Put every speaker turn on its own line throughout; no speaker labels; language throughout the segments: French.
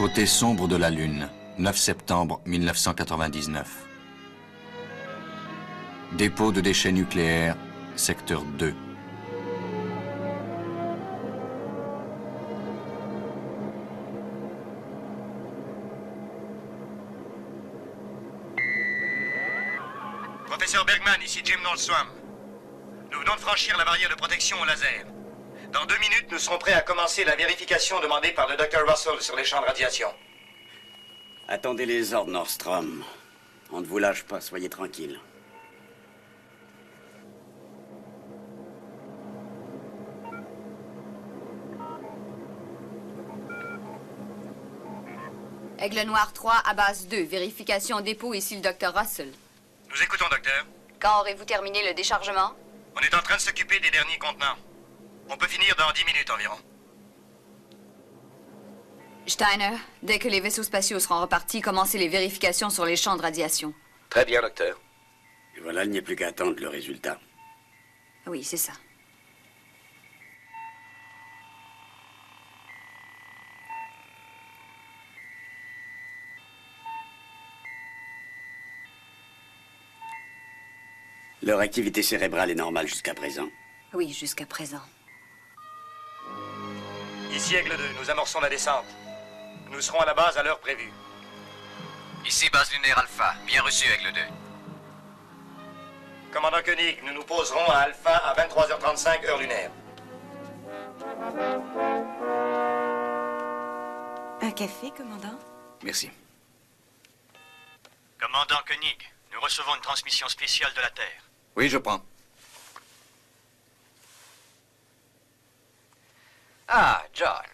Côté sombre de la Lune, 9 septembre 1999. Dépôt de déchets nucléaires, secteur 2.
Professeur Bergman, ici Jim Nordstrom. Nous venons de franchir la barrière de protection au laser. Dans 2 minutes, nous serons prêts à commencer la vérification demandée par le Dr Russell sur les champs de radiation.
Attendez les ordres, Nordstrom. On ne vous lâche pas, soyez tranquille.
Aigle Noir 3 à base 2, vérification dépôt, ici le Dr Russell.
Nous écoutons, docteur.
Quand aurez-vous terminé le déchargement?
On est en train de s'occuper des derniers contenants. On peut finir dans 10 minutes environ.
Steiner, dès que les vaisseaux spatiaux seront repartis, commencez les vérifications sur les champs de radiation.
Très bien, docteur.
Et voilà, il n'y a plus qu'à attendre le résultat.
Oui, c'est ça.
Leur activité cérébrale est normale jusqu'à présent.
Oui, jusqu'à présent.
Ici Aigle 2, nous amorçons la descente. Nous serons à la base à l'heure prévue.
Ici base lunaire Alpha, bien reçu Aigle 2.
Commandant Koenig, nous nous poserons à Alpha à 23h35 heure lunaire.
Un café, commandant?
Merci.
Commandant Koenig, nous recevons une transmission spéciale de la Terre.
Oui, je prends.
Ah, John.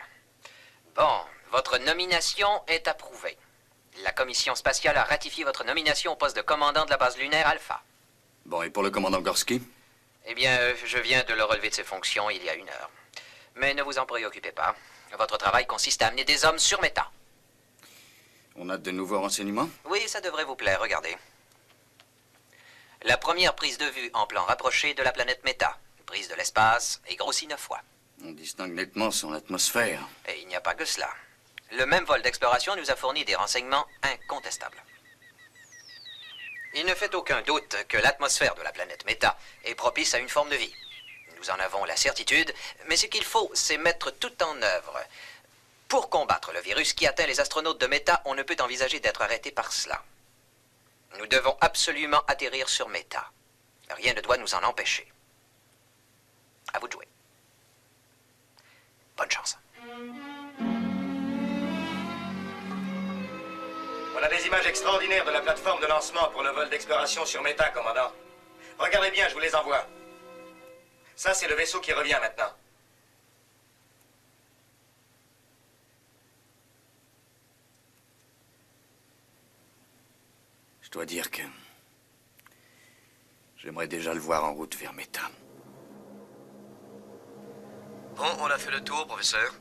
Bon, votre nomination est approuvée. La commission spatiale a ratifié votre nomination au poste de commandant de la base lunaire Alpha.
Bon, et pour le commandant Gorski?
Eh bien, je viens de le relever de ses fonctions il y a 1 heure. Mais ne vous en préoccupez pas. Votre travail consiste à amener des hommes sur Méta.
On a de nouveaux renseignements?
Oui, ça devrait vous plaire, regardez. La première prise de vue en plan rapproché de la planète Méta. Prise de l'espace et grossie 9 fois.
On distingue nettement son atmosphère.
Et il n'y a pas que cela. Le même vol d'exploration nous a fourni des renseignements incontestables. Il ne fait aucun doute que l'atmosphère de la planète Méta est propice à une forme de vie. Nous en avons la certitude, mais ce qu'il faut, c'est mettre tout en œuvre. Pour combattre le virus qui atteint les astronautes de Méta, on ne peut envisager d'être arrêté par cela. Nous devons absolument atterrir sur Méta. Rien ne doit nous en empêcher. À vous de jouer. Bonne chance.
On a des images extraordinaires de la plateforme de lancement pour le vol d'exploration sur Méta, commandant. Regardez bien, je vous les envoie. Ça, c'est le vaisseau qui revient maintenant.
Je dois dire que j'aimerais déjà le voir en route vers Méta.
Bon, on a fait le tour, professeur.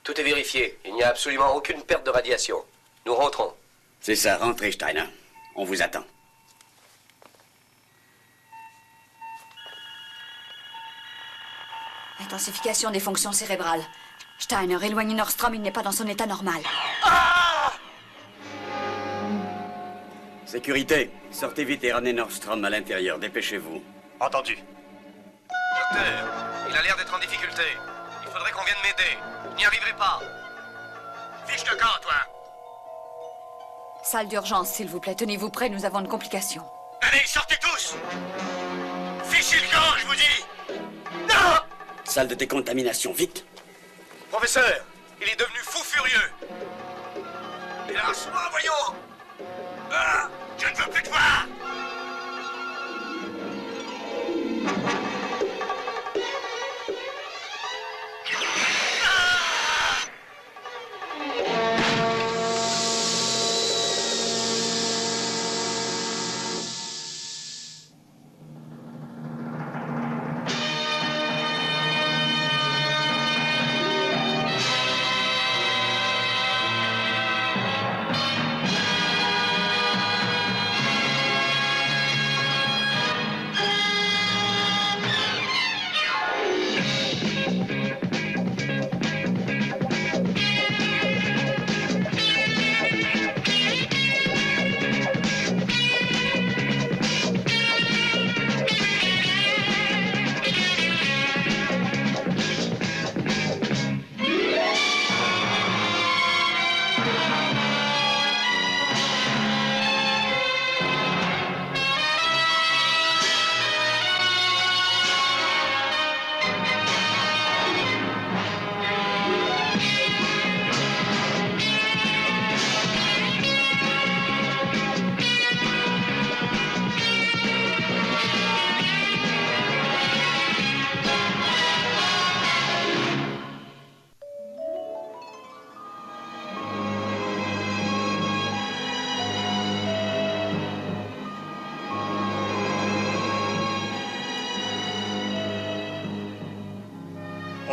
Tout est vérifié. Il n'y a absolument aucune perte de radiation. Nous rentrons.
C'est ça, rentrez, Steiner. On vous attend.
Intensification des fonctions cérébrales. Steiner, éloignez Nordstrom, il n'est pas dans son état normal.
Sécurité, sortez vite et ramenez Nordstrom à l'intérieur. Dépêchez-vous.
Entendu.
Docteur, il a l'air d'être en difficulté. Il faudrait qu'on vienne m'aider. Je n'y arriverai pas.
Fiche le camp, toi.
Salle d'urgence, s'il vous plaît. Tenez-vous prêts, nous avons une complication.
Allez, sortez tous. Fichez le camp, je vous dis. Non!
Salle de décontamination, vite.
Professeur, il est devenu fou furieux. Lâche-moi, voyons. Ah, je ne veux plus te voir.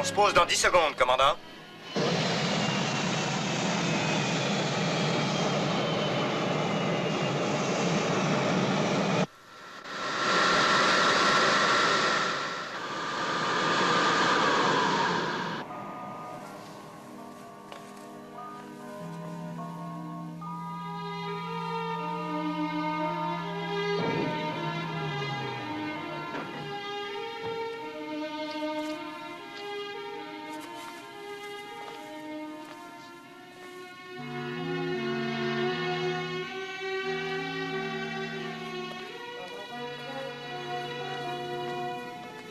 On se pose dans 10 secondes, commandant.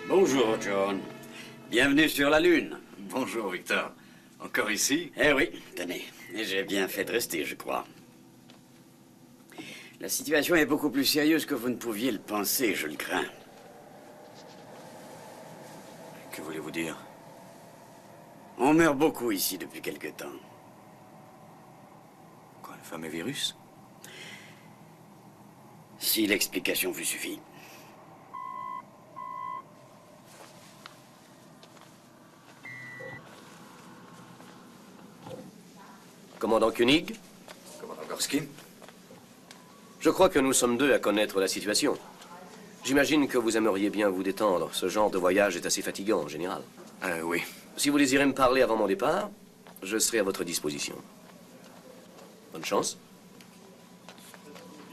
Bonjour, John. Bienvenue sur la Lune.
Bonjour, Victor. Encore ici?
Eh oui, tenez. Et j'ai bien fait de rester, je crois. La situation est beaucoup plus sérieuse que vous ne pouviez le penser, je le crains.
Que voulez-vous dire?
On meurt beaucoup ici depuis quelque temps.
Quoi, le fameux virus?
Si l'explication vous suffit.
Commandant Koenig,
Commandant Gorski?
je crois que nous sommes deux à connaître la situation. J'imagine que vous aimeriez bien vous détendre. Ce genre de voyage est assez fatigant en général.
Oui.
Si vous désirez me parler avant mon départ, je serai à votre disposition. Bonne chance.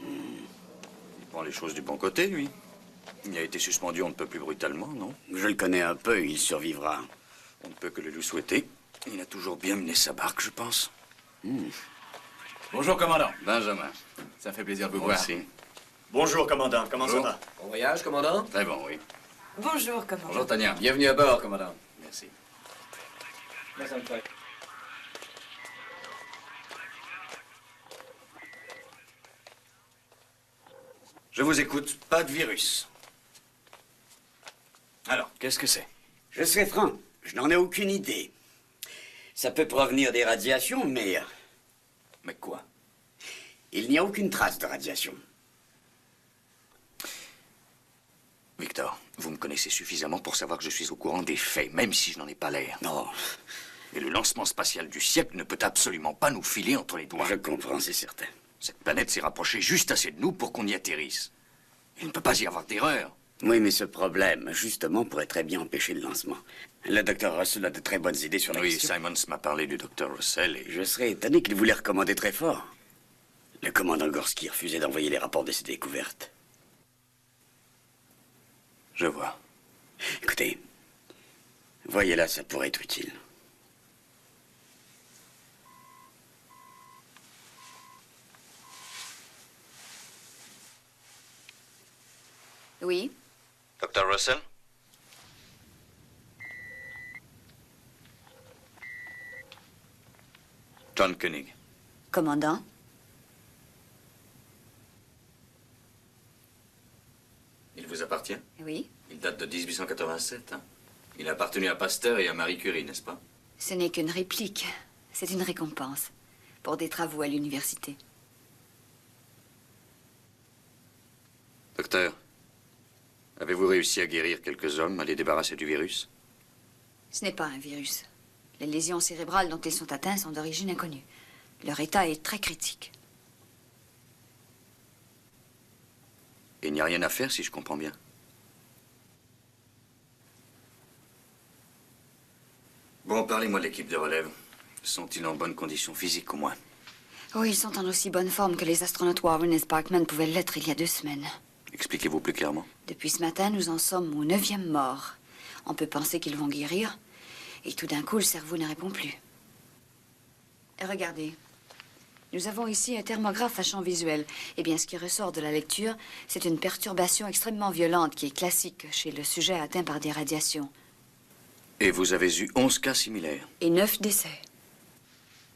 Il prend les choses du bon côté, lui. Il a été suspendu on ne peut plus brutalement, non?
Je le connais un peu, il survivra.
On ne peut que le lui souhaiter. Il a toujours bien mené sa barque, je pense.
Bonjour, commandant.
Benjamin.
Ça fait plaisir de vous
Moi
voir.
aussi.
Bonjour, commandant. Comment ça va?
Bon voyage, commandant.
Très bon, oui.
Bonjour, commandant.
Bonjour, Tania.
Bienvenue à bord, commandant.
Merci. Je vous écoute. Pas de virus. Alors, qu'est-ce que c'est?
Je serai franc, je n'en ai aucune idée. Ça peut provenir des radiations, mais
Mais quoi?
il n'y a aucune trace de radiation.
Victor, vous me connaissez suffisamment pour savoir que je suis au courant des faits, même si je n'en ai pas l'air.
Non,
Et le lancement spatial du siècle ne peut absolument pas nous filer entre les doigts.
je comprends, c'est certain.
Cette planète s'est rapprochée juste assez de nous pour qu'on y atterrisse. Il ne peut pas y avoir d'erreur.
Oui, mais ce problème, justement, pourrait très bien empêcher le lancement. Le docteur Russell a de très bonnes idées sur la
Oui,
question.
Simons m'a parlé du docteur Russell et...
Je serais étonné qu'il vous les recommandait très fort. Le commandant Gorski refusait d'envoyer les rapports de ses découvertes.
Je vois.
Écoutez, voyez là, ça pourrait être utile.
Oui?
Docteur Russell? John Koenig.
Commandant?
Il vous appartient?
Oui?
Il date de 1887, hein? Il a appartenu à Pasteur et à Marie Curie, n'est-ce pas?
Ce n'est qu'une réplique. C'est une récompense pour des travaux à l'université.
Docteur, avez-vous réussi à guérir quelques hommes, à les débarrasser du virus?
Ce n'est pas un virus. Les lésions cérébrales dont ils sont atteints sont d'origine inconnue. Leur état est très critique.
Il n'y a rien à faire, si je comprends bien. Bon, parlez-moi de l'équipe de relève. Sont-ils en bonne condition physique, au moins?
Oh, ils sont en aussi bonne forme que les astronautes Warren et Sparkman pouvaient l'être il y a 2 semaines.
Expliquez-vous plus clairement.
Depuis ce matin, nous en sommes au 9e mort. On peut penser qu'ils vont guérir, et tout d'un coup, le cerveau ne répond plus. Et regardez. Nous avons ici un thermographe à champ visuel. Eh bien, ce qui ressort de la lecture, c'est une perturbation extrêmement violente qui est classique chez le sujet atteint par des radiations.
Et vous avez eu 11 cas similaires.
Et 9 décès.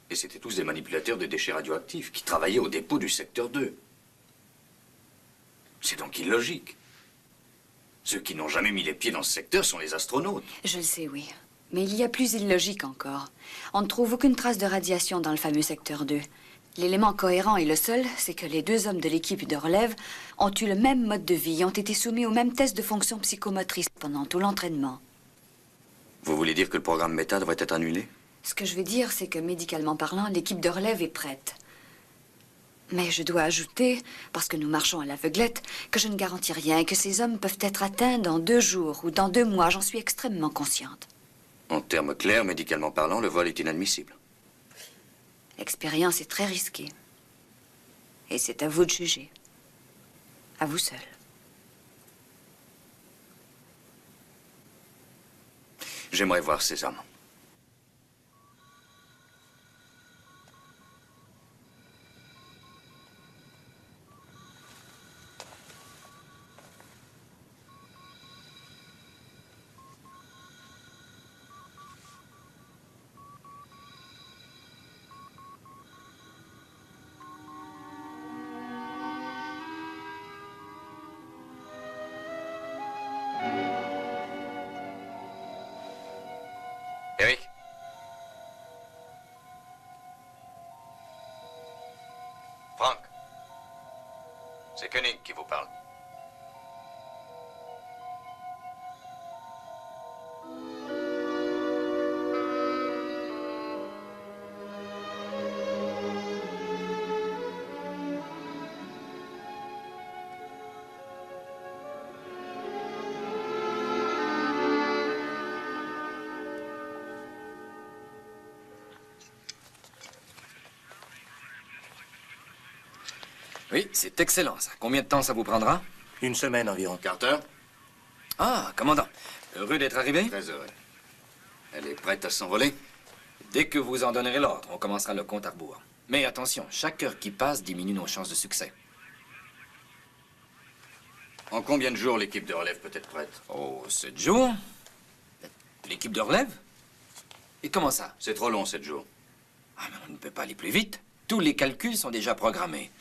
Et c'était tous des manipulateurs de déchets radioactifs qui travaillaient au dépôt du secteur 2. C'est donc illogique. Ceux qui n'ont jamais mis les pieds dans ce secteur sont les astronautes.
Je le sais, oui. Mais il y a plus illogique encore. On ne trouve aucune trace de radiation dans le fameux secteur 2. L'élément cohérent et le seul, c'est que les 2 hommes de l'équipe de relève ont eu le même mode de vie, ont été soumis au même test de fonction psychomotrice pendant tout l'entraînement.
Vous voulez dire que le programme Méta devrait être annulé?
Ce que je veux dire, c'est que médicalement parlant, l'équipe de relève est prête. Mais je dois ajouter, parce que nous marchons à l'aveuglette, que je ne garantis rien et que ces hommes peuvent être atteints dans 2 jours ou dans 2 mois. J'en suis extrêmement consciente.
En termes clairs, médicalement parlant, le vol est inadmissible.
L'expérience est très risquée. Et c'est à vous de juger. À vous seul.
J'aimerais voir ces hommes.
Eric? Frank? C'est Koenig qui vous parle.
Oui, c'est excellent, ça. Combien de temps ça vous prendra?
1 semaine environ.
Carter?
Ah, commandant. Heureux d'être arrivé?
Très heureux. Elle est prête à s'envoler?
Dès que vous en donnerez l'ordre, on commencera le compte à rebours. Mais attention, chaque heure qui passe diminue nos chances de succès.
En combien de jours l'équipe de relève peut être prête?
Oh, 7 jours? L'équipe de relève? Et comment ça?
C'est trop long, 7 jours.
Ah, mais on ne peut pas aller plus vite. Tous les calculs sont déjà programmés.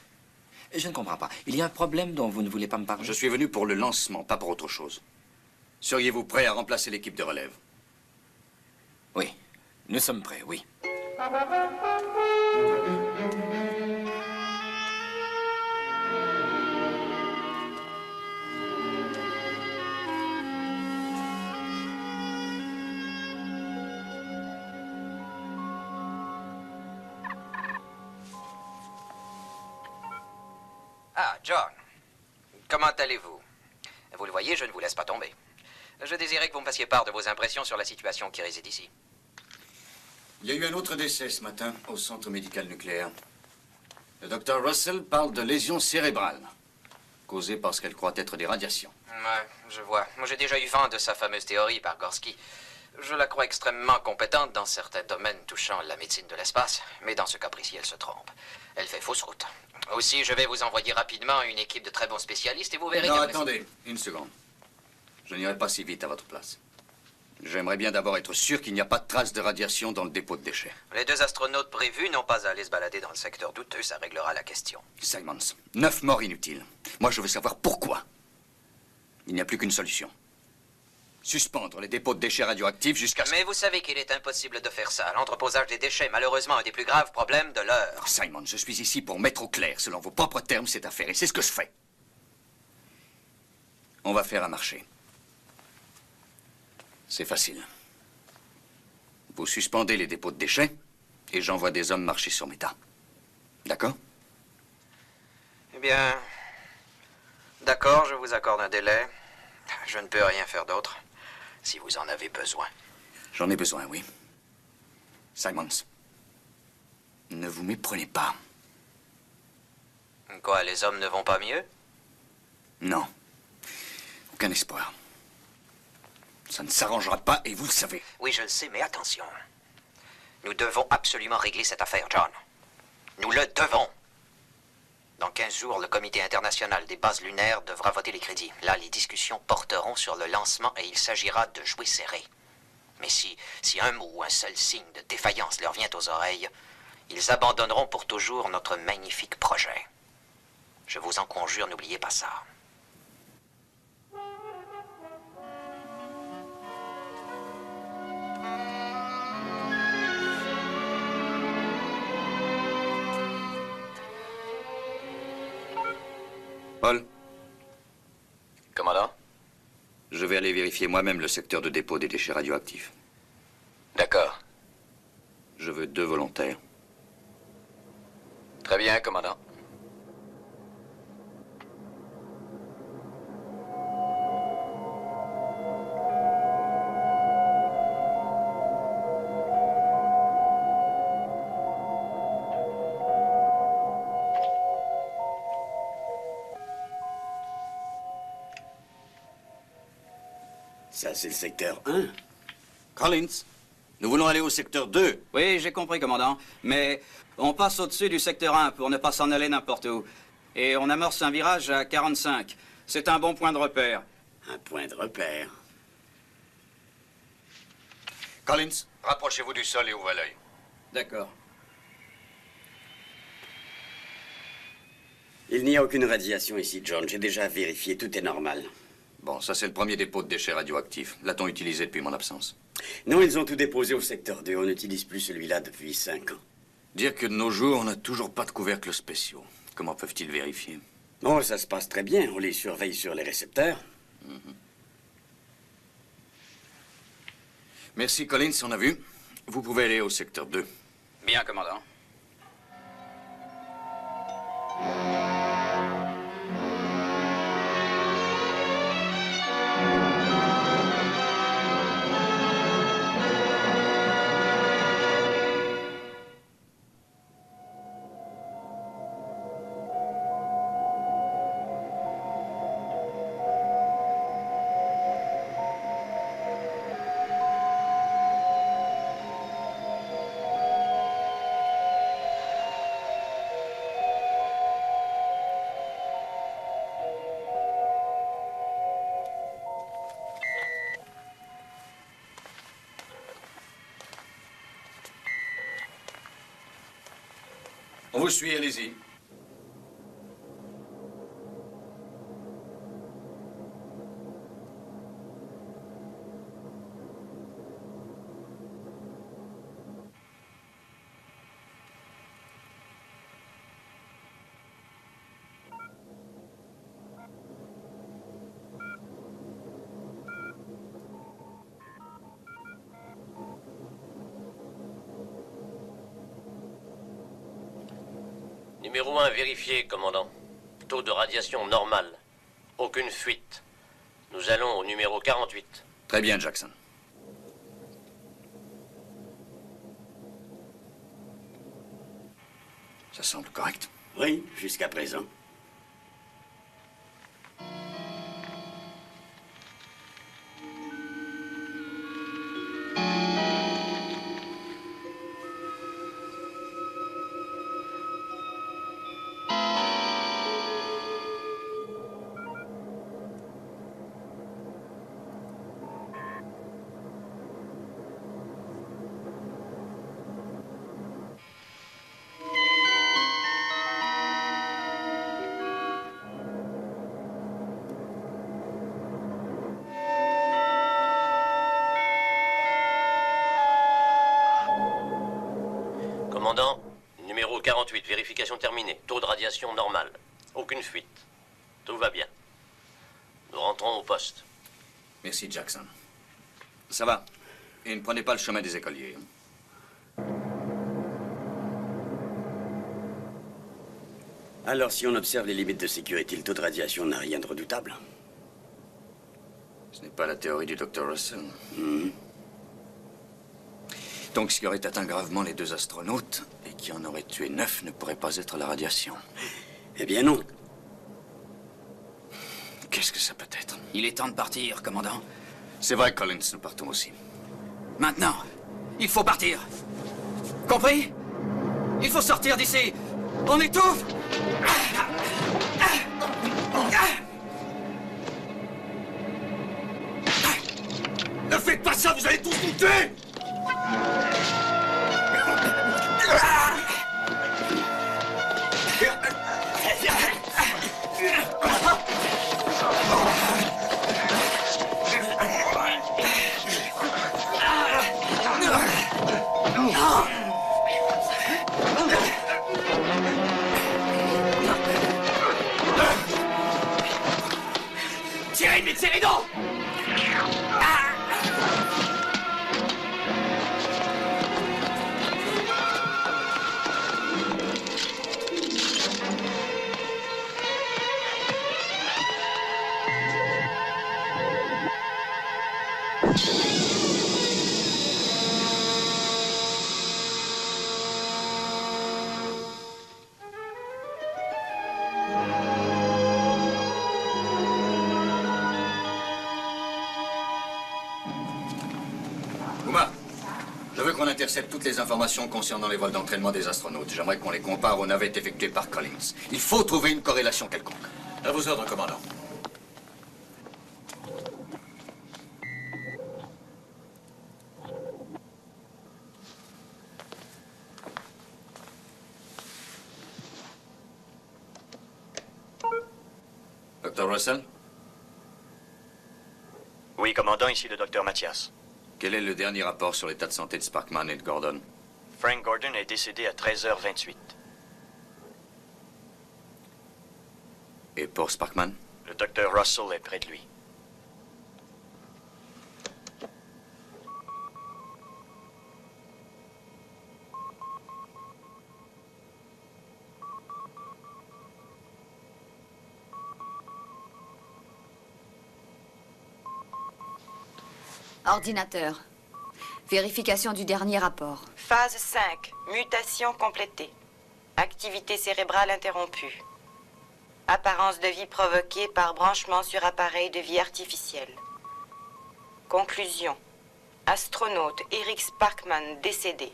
Je ne comprends pas. Il y a un problème dont vous ne voulez pas me parler?
Je suis venu pour le lancement, pas pour autre chose. Seriez-vous prêt à remplacer l'équipe de relève?
Oui, nous sommes prêts, oui.
Ah, John. Comment allez-vous? Vous le voyez, je ne vous laisse pas tomber. Je désirais que vous me fassiez part de vos impressions sur la situation qui réside ici.
Il y a eu un autre décès ce matin au centre médical nucléaire. Le docteur Russell parle de lésions cérébrales, causées par ce qu'elle croit être des radiations.
Ouais, je vois. Moi, j'ai déjà eu vent de sa fameuse théorie par Gorski. Je la crois extrêmement compétente dans certains domaines touchant la médecine de l'espace, mais dans ce cas précis, elle se trompe. Elle fait fausse route. Aussi, je vais vous envoyer rapidement une équipe de très bons spécialistes et vous verrez
Non,
qu'après-
attendez, une seconde. Je n'irai pas si vite à votre place. J'aimerais bien d'abord être sûr qu'il n'y a pas de traces de radiation dans le dépôt de déchets.
Les 2 astronautes prévus n'ont pas à aller se balader dans le secteur douteux, ça réglera la question.
Simons, 9 morts inutiles. Moi, je veux savoir pourquoi. Il n'y a plus qu'une solution. Suspendre les dépôts de déchets radioactifs jusqu'à...
Mais vous savez qu'il est impossible de faire ça. L'entreposage des déchets est malheureusement un des plus graves problèmes de l'heure.
Simon, je suis ici pour mettre au clair, selon vos propres termes, cette affaire, et c'est ce que je fais. On va faire un marché. C'est facile. Vous suspendez les dépôts de déchets, et j'envoie des hommes marcher sur Méta. D'accord?
Eh bien... D'accord, je vous accorde un délai. Je ne peux rien faire d'autre, si vous en avez besoin.
J'en ai besoin, oui. Simons, ne vous méprenez pas.
Quoi, les hommes ne vont pas mieux?
Non. Aucun espoir. Ça ne s'arrangera pas, et vous le savez.
Oui, je le sais, mais attention. Nous devons absolument régler cette affaire, John. Nous le devons. Dans 15 jours, le comité international des bases lunaires devra voter les crédits. Là, les discussions porteront sur le lancement et il s'agira de jouer serré. Mais si un mot ou un seul signe de défaillance leur vient aux oreilles, ils abandonneront pour toujours notre magnifique projet. Je vous en conjure, n'oubliez pas ça.
Paul,
Commandant?
je vais aller vérifier moi-même le secteur de dépôt des déchets radioactifs.
D'accord.
Je veux 2 volontaires.
Très bien, commandant.
Ça, c'est le secteur 1.
Collins, nous voulons aller au secteur 2.
Oui, j'ai compris, commandant. Mais on passe au-dessus du secteur 1 pour ne pas s'en aller n'importe où. Et on amorce un virage à 45. C'est un bon point de repère.
Un point de repère.
Collins, rapprochez-vous du sol et ouvrez l'œil.
D'accord.
Il n'y a aucune radiation ici, John. J'ai déjà vérifié, tout est normal.
Bon, ça c'est le premier dépôt de déchets radioactifs. L'a-t-on utilisé depuis mon absence?
Non, ils ont tout déposé au secteur 2. On n'utilise plus celui-là depuis 5 ans.
Dire que de nos jours, on n'a toujours pas de couvercles spéciaux. Comment peuvent-ils vérifier?
Oh, ça se passe très bien. On les surveille sur les récepteurs.
Merci, Collins, on a vu. Vous pouvez aller au secteur 2.
Bien, commandant.
On vous suit, allez-y.
Numéro 1 vérifié, commandant. Taux de radiation normal. Aucune fuite. Nous allons au numéro 48.
Très bien, Jackson. Ça semble correct.
Oui, jusqu'à présent.
Commandant, numéro 48, vérification terminée. Taux de radiation normal. Aucune fuite. Tout va bien. Nous rentrons au poste.
Merci, Jackson. Ça va. Et ne prenez pas le chemin des écoliers.
Alors, si on observe les limites de sécurité, le taux de radiation n'a rien de redoutable.
Ce n'est pas la théorie du Dr. Russell. Donc, ce qui aurait atteint gravement les 2 astronautes et qui en aurait tué 9 ne pourrait pas être la radiation.
Eh bien, non.
Qu'est-ce que ça peut être?
Il est temps de partir, commandant.
C'est vrai, Collins, nous partons aussi.
Maintenant, il faut partir. Compris? Il faut sortir d'ici. On étouffe.
Ne faites pas ça, vous allez tous nous tuer!
Tirez, mais tirez donc!
intercepte toutes les informations concernant les vols d'entraînement des astronautes. J'aimerais qu'on les compare aux navettes effectuées par Collins. Il faut trouver une corrélation quelconque.
À vos ordres, commandant.
Dr. Russell?
Oui, commandant, ici le docteur Mathias.
Quel est le dernier rapport sur l'état de santé de Sparkman et de Gordon?
Frank Gordon est décédé à 13h28.
Et pour Sparkman?
Le docteur Russell est près de lui.
Ordinateur. Vérification du dernier rapport.
Phase 5. Mutation complétée. Activité cérébrale interrompue. Apparence de vie provoquée par branchement sur appareil de vie artificielle. Conclusion. Astronaute Eric Sparkman décédé.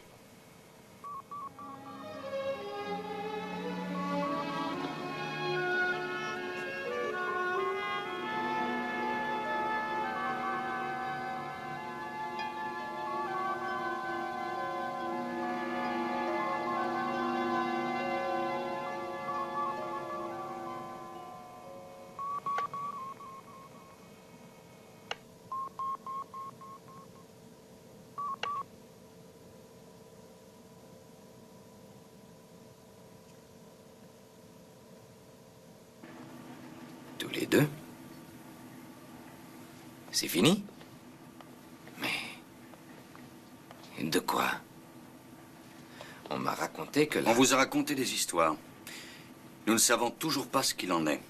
Tous les deux? C'est fini? Mais... de quoi? On m'a raconté que...
On vous a raconté des histoires. Nous ne savons toujours pas ce qu'il en est.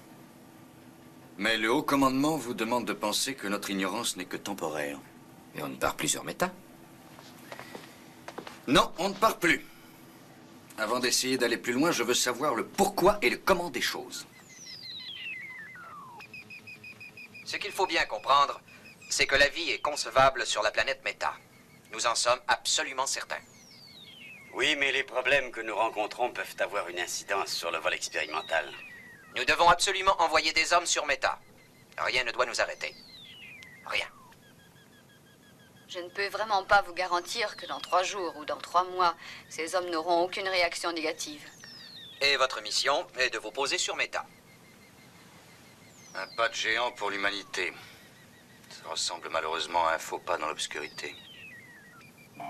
Mais le haut commandement vous demande de penser que notre ignorance n'est que temporaire.
Et on ne part plus sur Méta?
Non, on ne part plus. Avant d'essayer d'aller plus loin, je veux savoir le pourquoi et le comment des choses.
Ce qu'il faut bien comprendre, c'est que la vie est concevable sur la planète Méta. Nous en sommes absolument certains.
Oui, mais les problèmes que nous rencontrons peuvent avoir une incidence sur le vol expérimental.
Nous devons absolument envoyer des hommes sur Méta. Rien ne doit nous arrêter. Rien.
Je ne peux vraiment pas vous garantir que dans 3 jours ou dans 3 mois, ces hommes n'auront aucune réaction négative.
Et votre mission est de vous poser sur Méta.
Un pas de géant pour l'humanité. Ça ressemble malheureusement à un faux pas dans l'obscurité.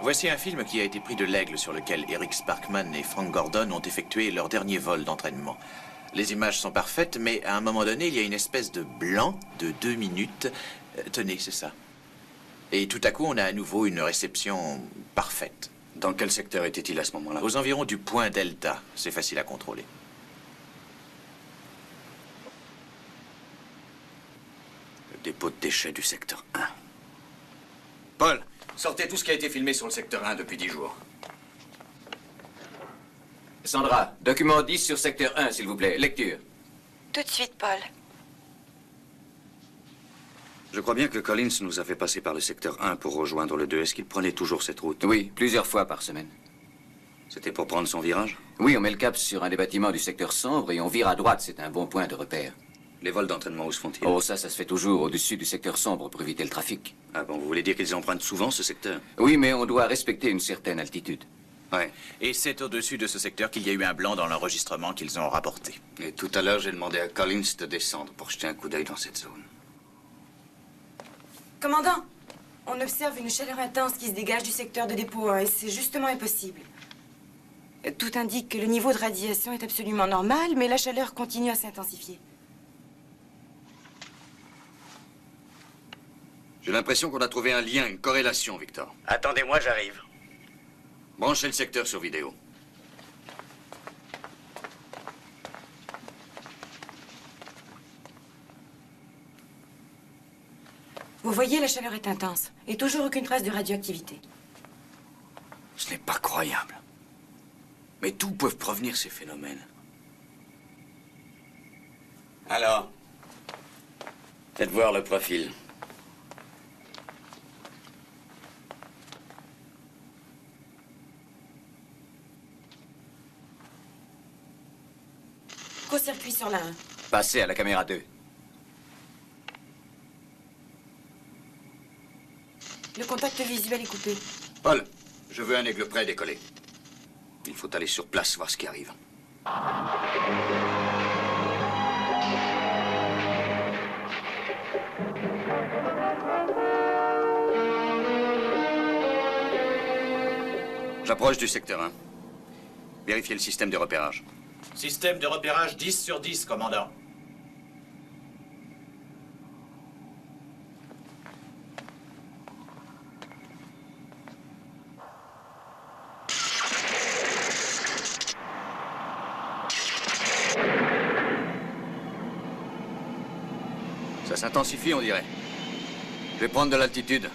Voici un film qui a été pris de l'Aigle sur lequel Eric Sparkman et Frank Gordon ont effectué leur dernier vol d'entraînement. Les images sont parfaites, mais à un moment donné, il y a une espèce de blanc de 2 minutes. Tenez, c'est ça. Et tout à coup, on a à nouveau une réception parfaite.
Dans quel secteur était-il à ce moment-là?
Aux environs du point Delta. C'est facile à contrôler.
Le dépôt de déchets du secteur 1. Paul, sortez tout ce qui a été filmé sur le secteur 1 depuis 10 jours.
Sandra, document 10 sur secteur 1, s'il vous plaît. Lecture.
Tout de suite, Paul.
Je crois bien que Collins nous a fait passer par le secteur 1 pour rejoindre le 2. Est-ce qu'il prenait toujours cette route?
Oui, plusieurs fois par semaine.
C'était pour prendre son virage?
Oui, on met le cap sur un des bâtiments du secteur sombre et on vire à droite. C'est un bon point de repère.
Les vols d'entraînement, où se font-ils?
Oh, ça se fait toujours au-dessus du secteur sombre pour éviter le trafic.
Ah bon, vous voulez dire qu'ils empruntent souvent ce secteur?
Oui, mais on doit respecter une certaine altitude.
Ouais.
Et c'est au-dessus de ce secteur qu'il y a eu un blanc dans l'enregistrement qu'ils ont rapporté.
Et tout à l'heure, j'ai demandé à Collins de descendre pour jeter un coup d'œil dans cette zone.
Commandant, on observe une chaleur intense qui se dégage du secteur de dépôt 1 et c'est justement impossible. Tout indique que le niveau de radiation est absolument normal, mais la chaleur continue à s'intensifier.
J'ai l'impression qu'on a trouvé un lien, une corrélation, Victor.
Attendez-moi, j'arrive.
Branchez le secteur sur vidéo.
Vous voyez, la chaleur est intense et toujours aucune trace de radioactivité.
Ce n'est pas croyable. Mais d'où peuvent provenir ces phénomènes?
Alors, faites voir le profil.
court-circuit sur la 1.
Passez à la caméra 2.
Le contact visuel est coupé.
Paul, je veux un aigle prêt à décoller. Il faut aller sur place voir ce qui arrive. J'approche du secteur 1. Vérifiez le système de repérage.
Système de repérage 10 sur 10, commandant.
Ça s'intensifie, on dirait. Je vais prendre de l'altitude.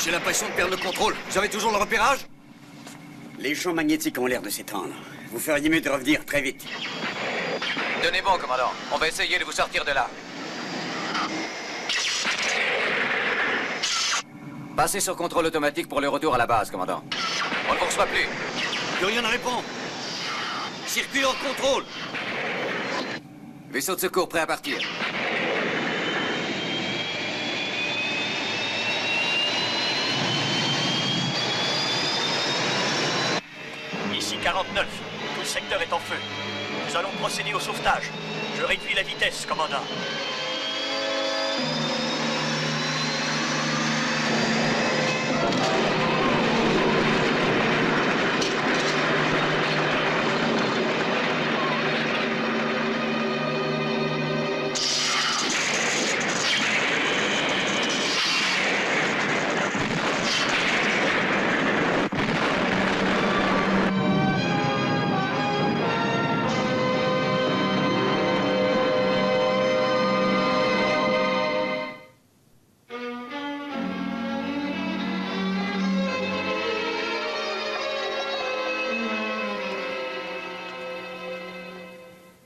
J'ai l'impression de perdre le contrôle. Vous avez toujours le repérage?
Les champs magnétiques ont l'air de s'étendre. Vous feriez mieux de revenir très vite.
Tenez bon, commandant. On va essayer de vous sortir de là.
Passez sur contrôle automatique pour le retour à la base, commandant.
On ne vous reçoit plus.
Plus rien ne répond. Circuit hors contrôle.
Vaisseau de secours prêt à partir.
Ici 49. Tout le secteur est en feu. Nous allons procéder au sauvetage. Je réduis la vitesse, commandant.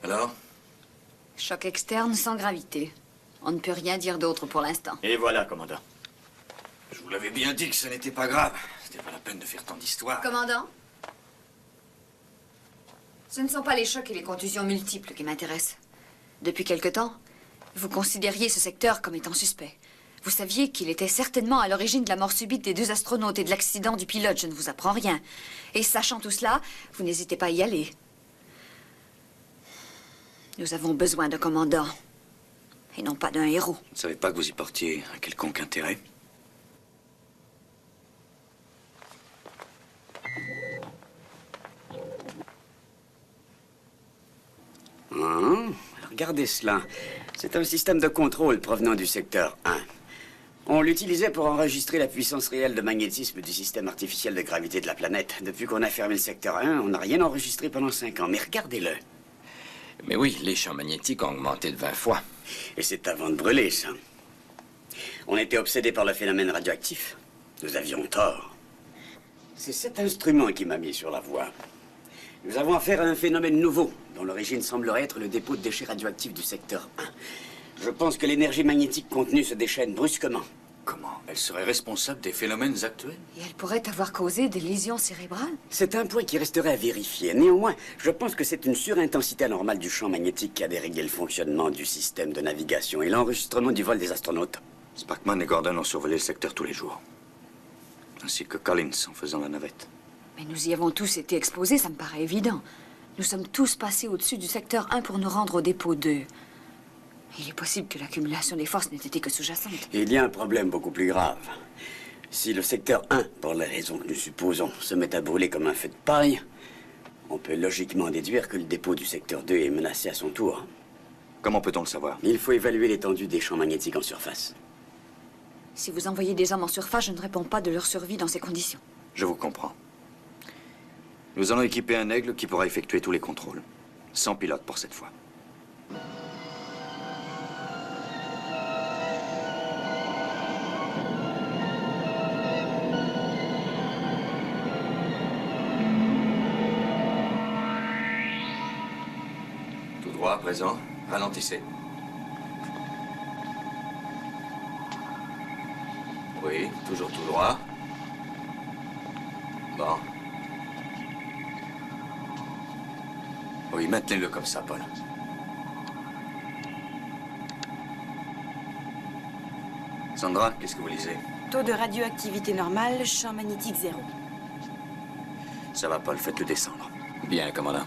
Alors?
Choc externe sans gravité. On ne peut rien dire d'autre pour l'instant.
Et voilà, commandant.
Je vous l'avais bien dit que ce n'était pas grave. C'était pas la peine de faire tant d'histoires.
Commandant? Ce ne sont pas les chocs et les contusions multiples qui m'intéressent. Depuis quelque temps, vous considériez ce secteur comme étant suspect. Vous saviez qu'il était certainement à l'origine de la mort subite des 2 astronautes et de l'accident du pilote, je ne vous apprends rien. Et sachant tout cela, vous n'hésitez pas à y aller. Nous avons besoin d'un commandant, et non pas d'un héros.
Je ne savais pas que vous y portiez un quelconque intérêt.
Regardez cela. C'est un système de contrôle provenant du secteur 1. On l'utilisait pour enregistrer la puissance réelle de magnétisme du système artificiel de gravité de la planète. Depuis qu'on a fermé le secteur 1, on n'a rien enregistré pendant 5 ans. Mais regardez-le.
Mais oui, les champs magnétiques ont augmenté de 20 fois.
Et c'est avant de brûler, ça. On était obsédés par le phénomène radioactif. Nous avions tort. C'est cet instrument qui m'a mis sur la voie. Nous avons affaire à un phénomène nouveau, dont l'origine semblerait être le dépôt de déchets radioactifs du secteur 1. Je pense que l'énergie magnétique contenue se déchaîne brusquement.
Comment? Elle serait responsable des phénomènes actuels?
Et elle pourrait avoir causé des lésions cérébrales?
C'est un point qui resterait à vérifier. Néanmoins, je pense que c'est une surintensité anormale du champ magnétique qui a déréglé le fonctionnement du système de navigation et l'enregistrement du vol des astronautes.
Sparkman et Gordon ont survolé le secteur tous les jours. Ainsi que Collins en faisant la navette.
Mais nous y avons tous été exposés, ça me paraît évident. Nous sommes tous passés au-dessus du secteur 1 pour nous rendre au dépôt 2. Il est possible que l'accumulation des forces n'ait été que sous-jacente.
Et il y a un problème beaucoup plus grave. Si le secteur 1, pour les raisons que nous supposons, se met à brûler comme un feu de paille, on peut logiquement déduire que le dépôt du secteur 2 est menacé à son tour.
Comment peut-on le savoir?
Il faut évaluer l'étendue des champs magnétiques en surface.
Si vous envoyez des hommes en surface, je ne réponds pas de leur survie dans ces conditions.
Je vous comprends. Nous allons équiper un aigle qui pourra effectuer tous les contrôles. Sans pilote pour cette fois. Tout droit à présent. Ralentissez. Oui, toujours tout droit. Bon. Oui, maintenez-le comme ça, Paul. Sandra, qu'est-ce que vous lisez?
Taux de radioactivité normal, champ magnétique 0.
Ça va, Paul, faites-le descendre.
Bien, commandant.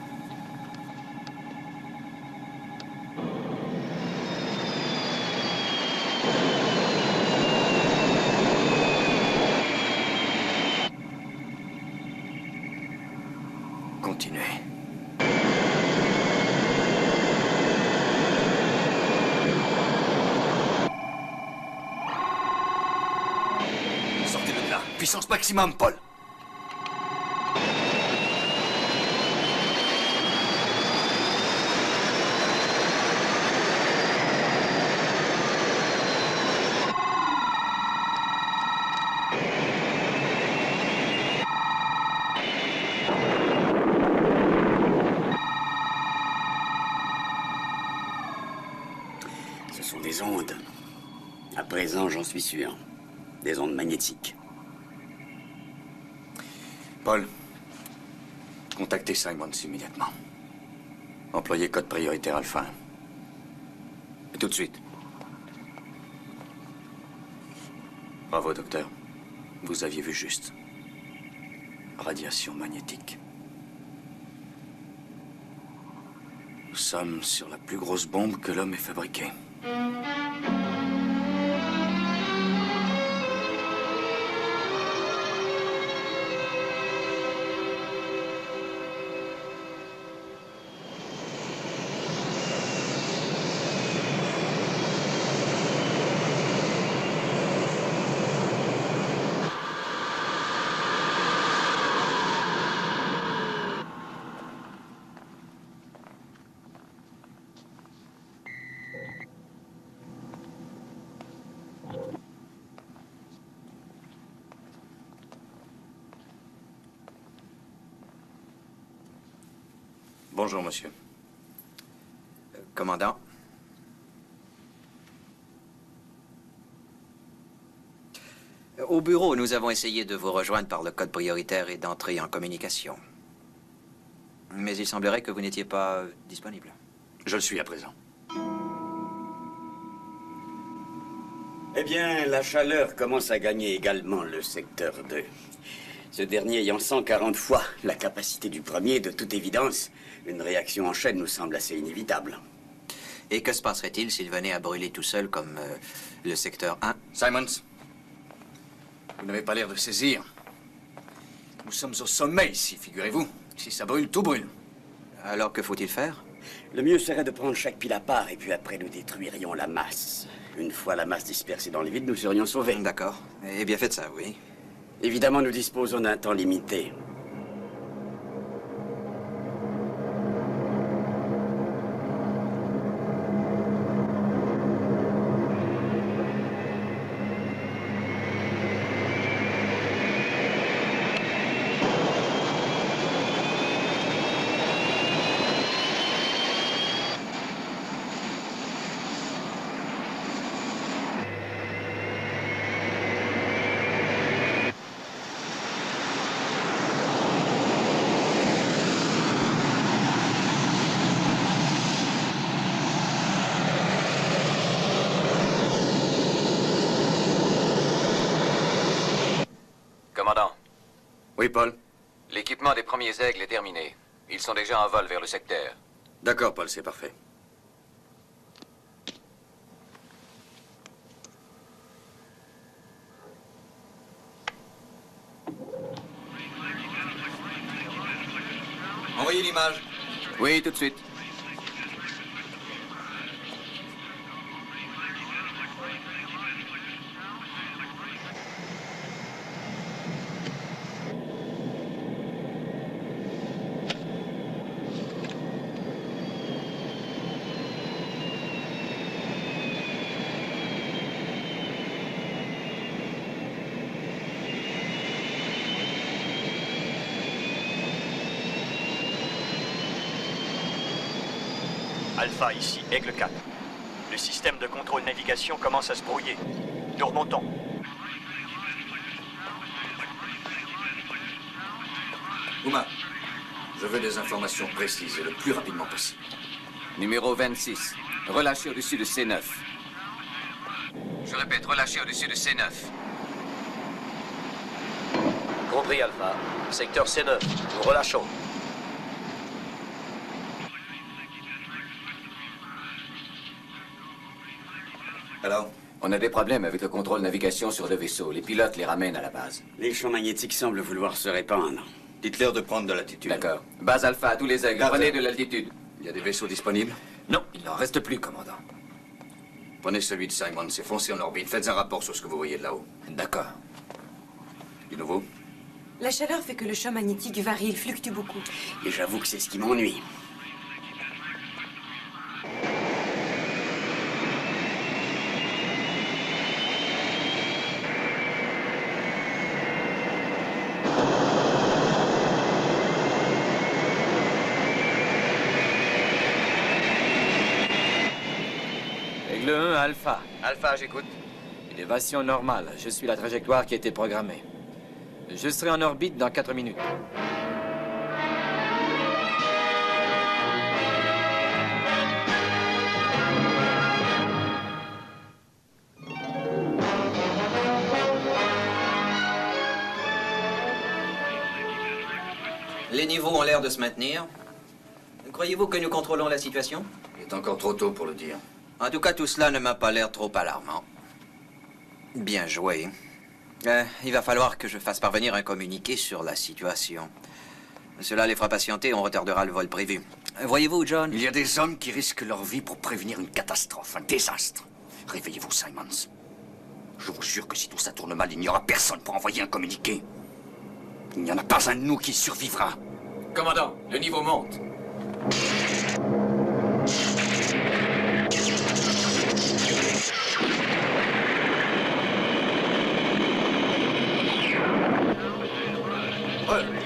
Continuez. Sortez-le de là. Puissance maximum, Paul.
Ce sont des ondes. À présent, j'en suis sûr. Des ondes magnétiques.
Paul, contactez Simons immédiatement. Employez code prioritaire Alpha 1. Et tout de suite. Bravo, docteur. Vous aviez vu juste. Radiation magnétique. Nous sommes sur la plus grosse bombe que l'homme ait fabriquée. Bonjour, monsieur.
Commandant. Au bureau, nous avons essayé de vous rejoindre par le code prioritaire et d'entrer en communication. Mais il semblerait que vous n'étiez pas disponible.
Je le suis à présent.
Eh bien, la chaleur commence à gagner également le secteur 2. Ce dernier ayant 140 fois la capacité du premier, de toute évidence, une réaction en chaîne nous semble assez inévitable.
Et que se passerait-il s'il venait à brûler tout seul comme le secteur 1?
Simons, vous n'avez pas l'air de saisir. Nous sommes au sommet ici, figurez-vous. Si ça brûle, tout brûle.
Alors que faut-il faire?
Le mieux serait de prendre chaque pile à part et puis après nous détruirions la masse. Une fois la masse dispersée dans le vide, nous serions sauvés.
D'accord. Eh bien, faites ça, oui.
Évidemment, nous disposons d'un temps limité.
Commandant.
Oui, Paul?
L'équipement des premiers aigles est terminé. Ils sont déjà en vol vers le secteur.
D'accord, Paul, c'est parfait.
Envoyez l'image.
Oui, tout de suite.
Alpha, ici, Aigle 4. Le système de contrôle navigation commence à se brouiller. Nous remontons.
Uma, je veux des informations précises et le plus rapidement possible.
Numéro 26. Relâché au-dessus de C9. Je répète, relâché au-dessus de C9.
Compris, Alpha. Secteur C9. Nous relâchons.
Alors?
On a des problèmes avec le contrôle navigation sur le vaisseau. Les pilotes les ramènent à la base.
Les champs magnétiques semblent vouloir se répandre.
Dites-leur de prendre de l'altitude.
D'accord. Base Alpha, à tous les aigles. Prenez de l'altitude.
Il y a des vaisseaux disponibles?
Non, il n'en reste plus, commandant.
Prenez celui de Simon, c'est foncé en orbite. Faites un rapport sur ce que vous voyez de là-haut.
D'accord.
Du nouveau?
La chaleur fait que le champ magnétique varie, il fluctue beaucoup.
Et j'avoue que c'est ce qui m'ennuie.
Aigle 1, Alpha.
Alpha, j'écoute.
Élévation normale. Je suis la trajectoire qui a été programmée. Je serai en orbite dans 4 minutes.
Les niveaux ont l'air de se maintenir. Croyez-vous que nous contrôlons la situation?
Il est encore trop tôt pour le dire.
En tout cas, tout cela ne m'a pas l'air trop alarmant. Bien joué. Il va falloir que je fasse parvenir un communiqué sur la situation. Cela les fera patienter, on retardera le vol prévu. Voyez-vous, John?
Il y a des hommes qui risquent leur vie pour prévenir une catastrophe, un désastre. Réveillez-vous, Simons. Je vous jure que si tout ça tourne mal, il n'y aura personne pour envoyer un communiqué. Il n'y en a pas un de nous qui survivra.
Commandant, le niveau monte.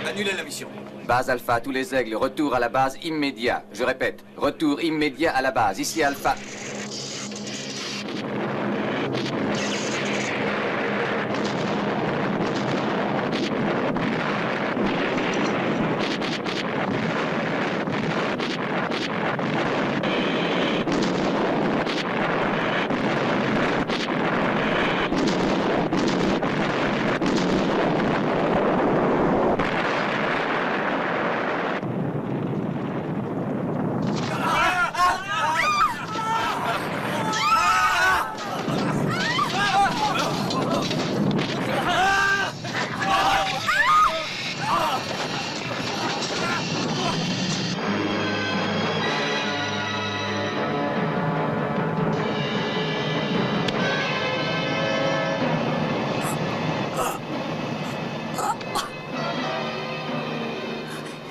Annulez la mission.
Base Alpha, tous les aigles, retour à la base immédiat. Je répète, retour immédiat à la base. Ici Alpha.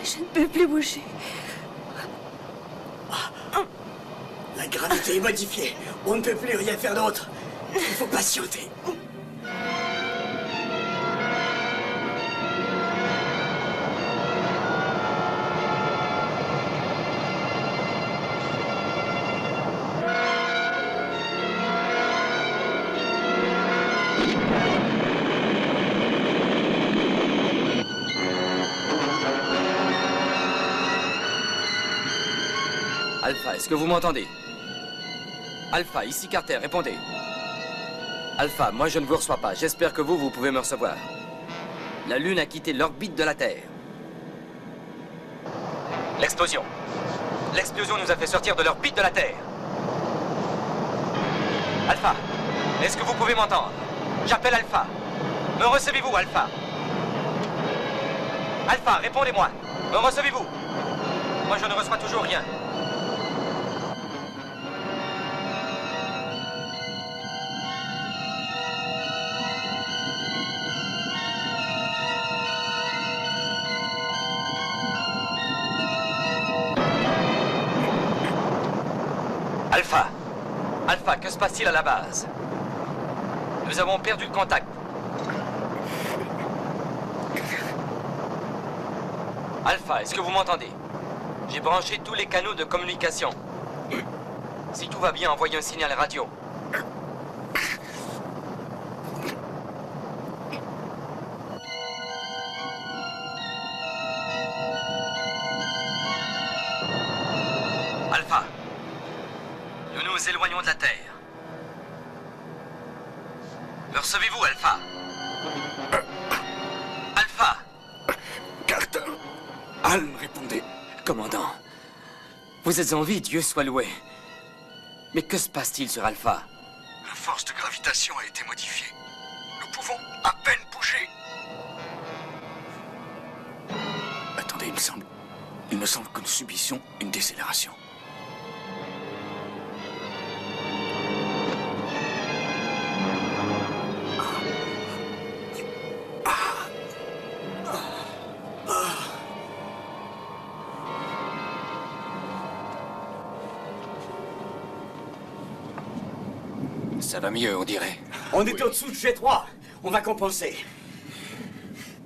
Je ne peux plus bouger.
La gravité est modifiée. On ne peut plus rien faire d'autre. Il faut patienter.
Alpha, est-ce que vous m'entendez? Alpha, ici Carter, répondez. Alpha, moi je ne vous reçois pas. J'espère que vous pouvez me recevoir. La Lune a quitté l'orbite de la Terre. L'explosion. L'explosion nous a fait sortir de l'orbite de la Terre. Alpha, est-ce que vous pouvez m'entendre? J'appelle Alpha. Me recevez-vous, Alpha? Alpha, répondez-moi. Me recevez-vous? Moi je ne reçois toujours rien. Alpha. Alpha, que se passe-t-il à la base? Nous avons perdu le contact. Alpha, est-ce que vous m'entendez? J'ai branché tous les canaux de communication. Si tout va bien, envoyez un signal radio. compagnons de la Terre. Me recevez-vous, Alpha? Alpha!
Carter, Al, répondez.
Commandant, vous êtes en vie, Dieu soit loué. Mais que se passe-t-il sur Alpha?
La force de gravitation a été modifiée. Nous pouvons à peine bouger. Attendez, il me semble que nous subissions une décélération.
Ça va mieux, on dirait.
On est au-dessous de G3. On va compenser.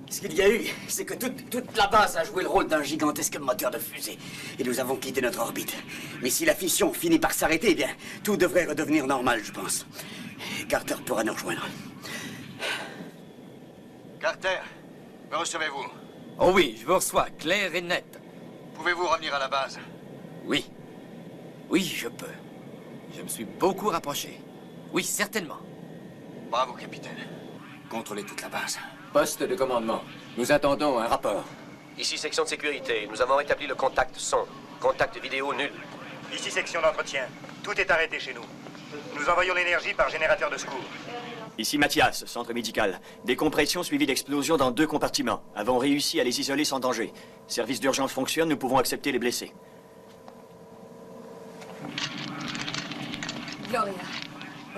Ce qu'il y a eu, c'est que toute la base a joué le rôle d'un gigantesque moteur de fusée. Et nous avons quitté notre orbite. Mais si la fission finit par s'arrêter, eh bien, tout devrait redevenir normal, je pense. Et Carter pourra nous rejoindre.
Carter, me recevez-vous?
Oh oui, je vous reçois, clair et net.
Pouvez-vous revenir à la base?
Oui. Oui, je peux. Je me suis beaucoup rapproché. Oui, certainement.
Bravo, capitaine.
Contrôlez toute la base.
Poste de commandement. Nous attendons un rapport.
Ici, section de sécurité. Nous avons établi le contact son. Contact vidéo nul.
Ici, section d'entretien. Tout est arrêté chez nous. Nous envoyons l'énergie par générateur de secours.
Ici Mathias, centre médical. Décompression suivie d'explosion dans 2 compartiments. Avons réussi à les isoler sans danger. Service d'urgence fonctionne, nous pouvons accepter les blessés.
Gloria,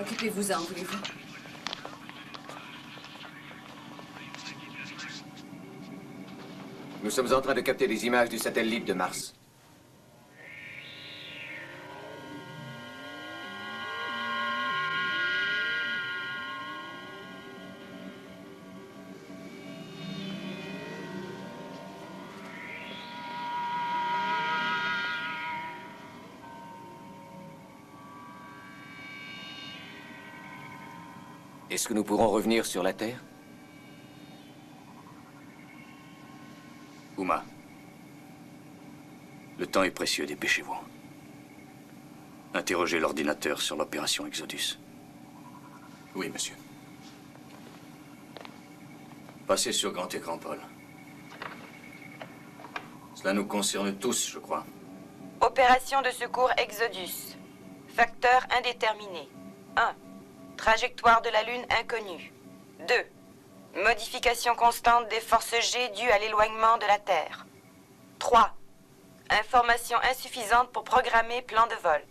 occupez-vous-en, voulez-vous?
Nous sommes en train de capter des images du satellite de Mars. Est-ce que nous pourrons revenir sur la Terre?
Uma, le temps est précieux, dépêchez-vous. Interrogez l'ordinateur sur l'opération Exodus. Oui, monsieur. Passez sur grand écran, Paul. Cela nous concerne tous, je crois.
Opération de secours Exodus. Facteur indéterminé. 1. Trajectoire de la Lune inconnue. 2. Modification constante des forces G dues à l'éloignement de la Terre. 3. Information insuffisante pour programmer plan de vol.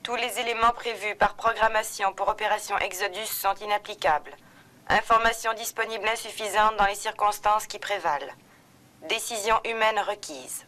Tous les éléments prévus par programmation pour opération Exodus sont inapplicables. Information disponible insuffisante dans les circonstances qui prévalent. Décision humaine requise.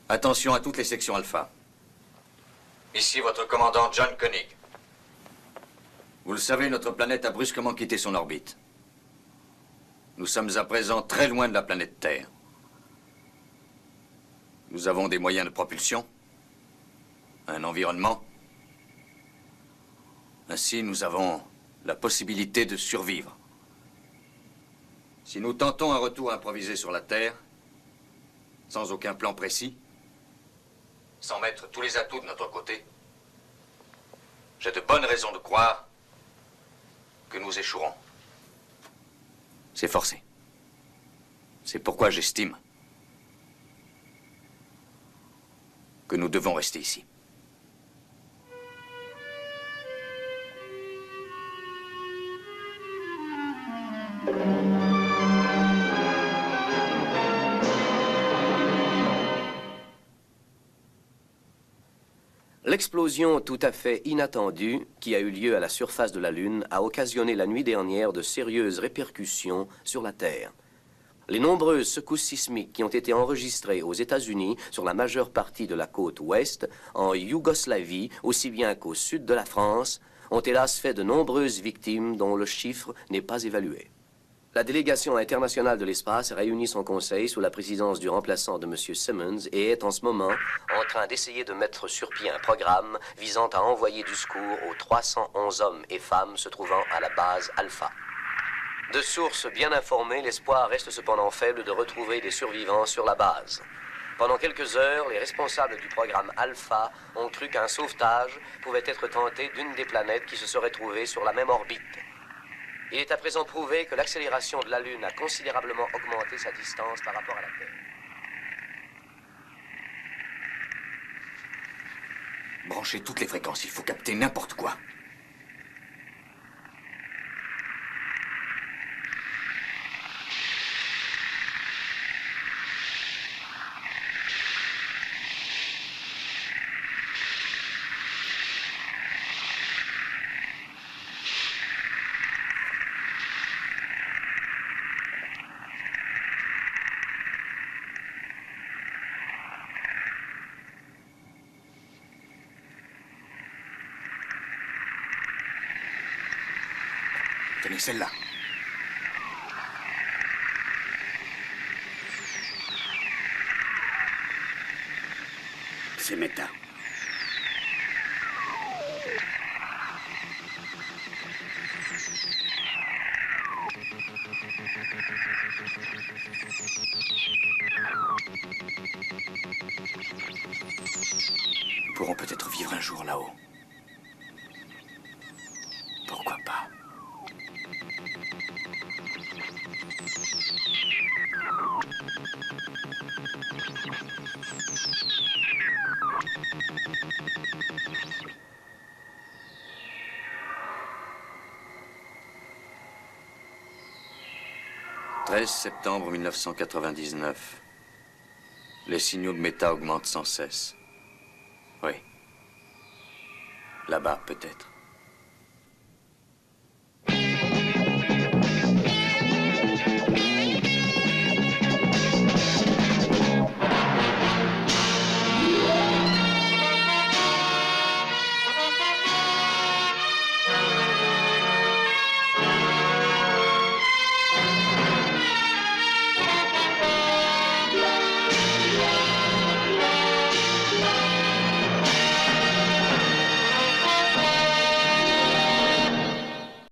Attention à toutes les sections alpha. Ici votre commandant John Koenig. Vous le savez, notre planète a brusquement quitté son orbite. Nous sommes à présent très loin de la planète Terre. Nous avons des moyens de propulsion, un environnement. Ainsi, nous avons la possibilité de survivre. Si nous tentons un retour improvisé sur la Terre, sans aucun plan précis, sans mettre tous les atouts de notre côté, j'ai de bonnes raisons de croire que nous échouerons. C'est forcé. C'est pourquoi j'estime que nous devons rester ici.
L'explosion tout à fait inattendue qui a eu lieu à la surface de la Lune a occasionné la nuit dernière de sérieuses répercussions sur la Terre. Les nombreuses secousses sismiques qui ont été enregistrées aux États-Unis sur la majeure partie de la côte ouest, en Yougoslavie aussi bien qu'au sud de la France, ont hélas fait de nombreuses victimes dont le chiffre n'est pas évalué. La délégation internationale de l'espace réunit son conseil sous la présidence du remplaçant de M. Simmons et est en ce moment en train d'essayer de mettre sur pied un programme visant à envoyer du secours aux 311 hommes et femmes se trouvant à la base Alpha. De sources bien informées, l'espoir reste cependant faible de retrouver des survivants sur la base. Pendant quelques heures, les responsables du programme Alpha ont cru qu'un sauvetage pouvait être tenté d'une des planètes qui se serait trouvée sur la même orbite. Il est à présent prouvé que l'accélération de la Lune a considérablement augmenté sa distance par rapport à la Terre.
Branchez toutes les fréquences, il faut capter n'importe quoi. Tenez celle-là.
C'est Meta.
Nous pourrons peut-être vivre un jour là-haut. Pourquoi pas? « 13 septembre 1999. Les signaux de Meta augmentent sans cesse. Oui. Là-bas, peut-être.